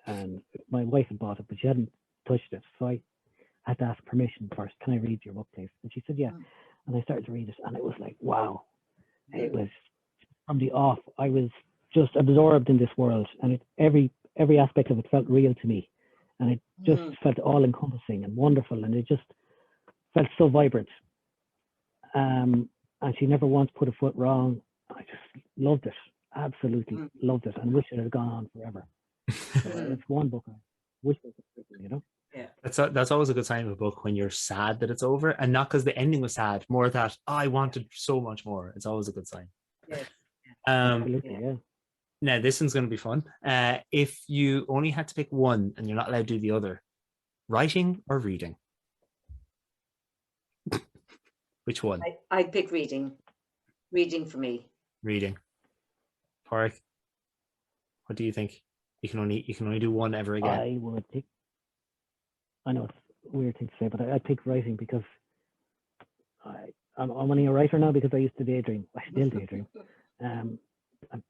Speaker 2: and my wife had bought it, but she hadn't touched it. So I had to ask permission first. Can I read your book, please? And she said, yeah. And I started to read it, and it was like, wow. It was from the off. I was just absorbed in this world, and every aspect of it felt real to me, and it just felt all encompassing and wonderful, and it just felt so vibrant. And she never once put a foot wrong. I just loved it, absolutely loved it, and wish it had gone on forever. So it's one book I wish it was written, you know.
Speaker 1: Yeah, that's always a good sign of a book, when you're sad that it's over, and not because the ending was sad, more that I wanted so much more. It's always a good sign.
Speaker 3: Yes.
Speaker 2: Absolutely, yeah.
Speaker 1: Now this one's going to be fun. If you only had to pick one and you're not allowed to do the other, writing or reading? Which one?
Speaker 3: I'd pick reading. Reading for me.
Speaker 1: Reading. Pádraig, what do you think? You can only do one ever again.
Speaker 2: I would pick. I know it's a weird thing to say, but I'd pick writing, because I'm only a writer now because I used to daydream. I still daydream. I'm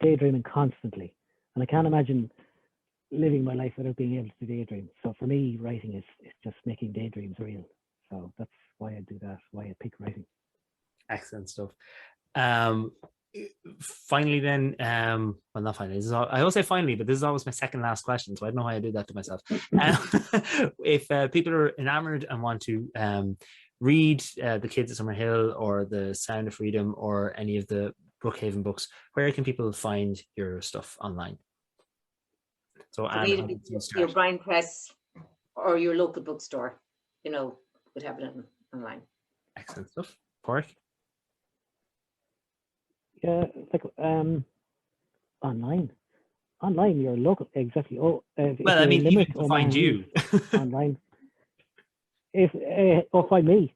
Speaker 2: daydreaming constantly, and I can't imagine living my life without being able to daydream. So for me, writing is just making daydreams real. So that's why I do that. Why I pick writing.
Speaker 1: Excellent stuff. Finally, then, well, not finally. I always say finally, but this is always my second last question, so I don't know how I do that to myself. If people are enamored and want to read The Kids at Summerhill or The Sound of Freedom or any of the Brookhaven books, where can people find your stuff online? So,
Speaker 3: your Brian Press or your local bookstore, would have it online.
Speaker 1: Excellent stuff. Pádraig?
Speaker 2: Yeah, like online, your local, exactly.
Speaker 1: Well, I mean, even to find you
Speaker 2: online. Find me.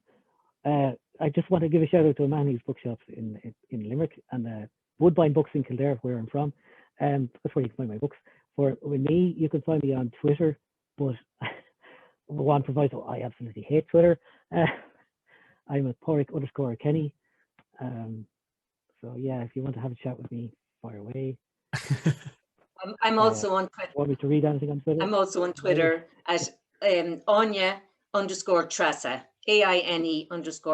Speaker 2: I just want to give a shout out to O'Mahony's bookshops in Limerick and Woodbine Books in Kildare, where I'm from. That's where you can find my books. With me, you can find me on Twitter, but one proviso, I absolutely hate Twitter. I'm at Pádraig_Kenny. So yeah, if you want to have a chat with me, fire away.
Speaker 3: I'm also on Twitter.
Speaker 2: Want me to read anything on Twitter?
Speaker 3: I'm also on Twitter at Anya_Trasa, AINE_TREASA.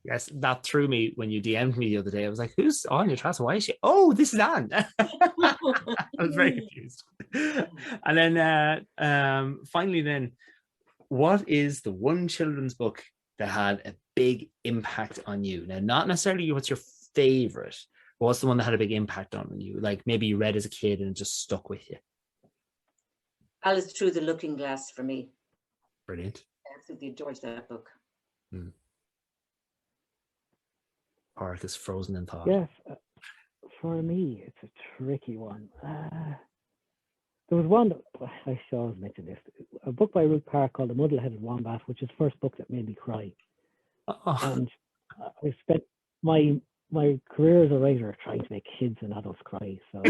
Speaker 1: Yes, that threw me when you DM'd me the other day. I was like, who's Anya Trasa? Why is she? Oh, this is Anne. I was very confused. And then finally then, what is the one children's book that had a big impact on you? Now, not necessarily what's your favorite, but what's the one that had a big impact on you? Like maybe you read as a kid and it just stuck with you.
Speaker 3: Alice Through the Looking Glass for me.
Speaker 1: Brilliant.
Speaker 3: I absolutely adored that book.
Speaker 1: Pádraig is frozen in thought.
Speaker 2: Yes, for me, it's a tricky one. There was one, I should always mention this, a book by Ruth Park called The Muddle-Headed Wombat, which is the first book that made me cry.
Speaker 1: Oh.
Speaker 2: And I spent my career as a writer trying to make kids and adults cry. So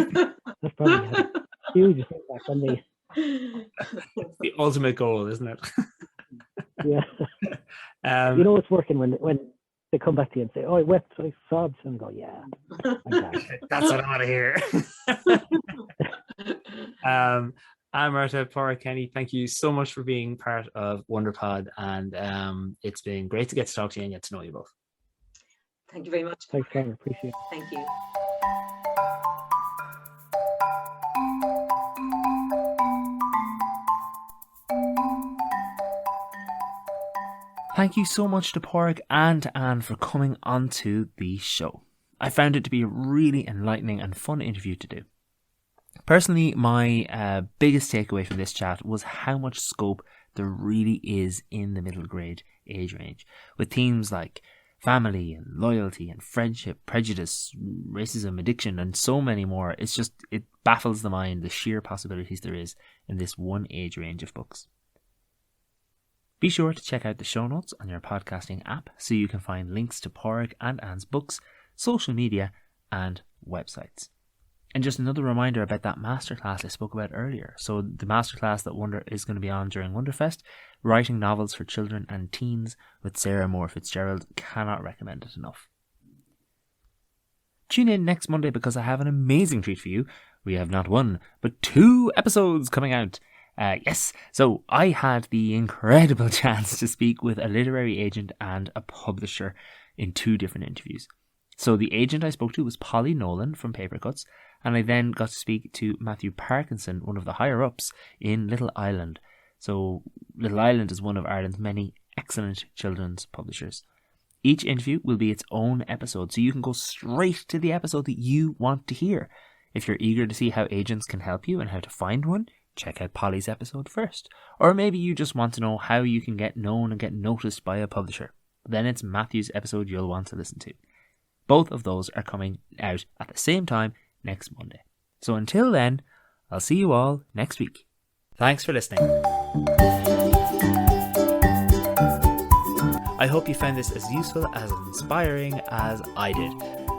Speaker 2: that's probably had a huge impact on me.
Speaker 1: It's the ultimate goal, isn't it?
Speaker 2: Yeah. It's working when they come back to you and say, "Oh, I wept, I sobbed," and go, "Yeah,
Speaker 1: that's what I want to hear." I'm Murtagh, Pádraig Kenny. Thank you so much for being part of WonderPod, and it's been great to get to talk to you and get to know you both.
Speaker 3: Thank you very much.
Speaker 2: Thanks, Conor. Appreciate it.
Speaker 3: Thank you.
Speaker 1: Thank you so much to Pádraig and to Anne for coming onto the show. I found it to be a really enlightening and fun interview to do. Personally, my biggest takeaway from this chat was how much scope there really is in the middle grade age range, with themes like family and loyalty and friendship, prejudice, racism, addiction, and so many more. It baffles the mind, the sheer possibilities there is in this one age range of books. Be sure to check out the show notes on your podcasting app so you can find links to Pádraig and Anne's books, social media, and websites. And just another reminder about that masterclass I spoke about earlier. So the masterclass that Wonder is going to be on during WonderFest Writing novels for children and teens with Sarah Moore Fitzgerald. Cannot recommend it enough. Tune in next Monday because I have an amazing treat for you. We have not one, but 2 episodes coming out. Yes, so I had the incredible chance to speak with a literary agent and a publisher in 2 different interviews. So the agent I spoke to was Polly Nolan from Papercuts, and I then got to speak to Matthew Parkinson, one of the higher-ups in Little Island. So Little Island is one of Ireland's many excellent children's publishers. Each interview will be its own episode, so you can go straight to the episode that you want to hear. If you're eager to see how agents can help you and how to find one, check out Polly's episode first. Or maybe you just want to know how you can get known and get noticed by a publisher. Then it's Matthew's episode you'll want to listen to. Both of those are coming out at the same time next Monday. So until then, I'll see you all next week. Thanks for listening. I hope you found this as useful, as inspiring as I did.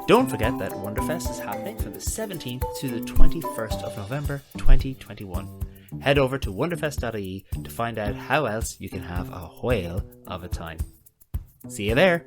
Speaker 1: Don't forget that WonderFest is happening from the 17th to the 21st of November 2021. Head over to wonderfest.ie to find out how else you can have a whale of a time. See you there!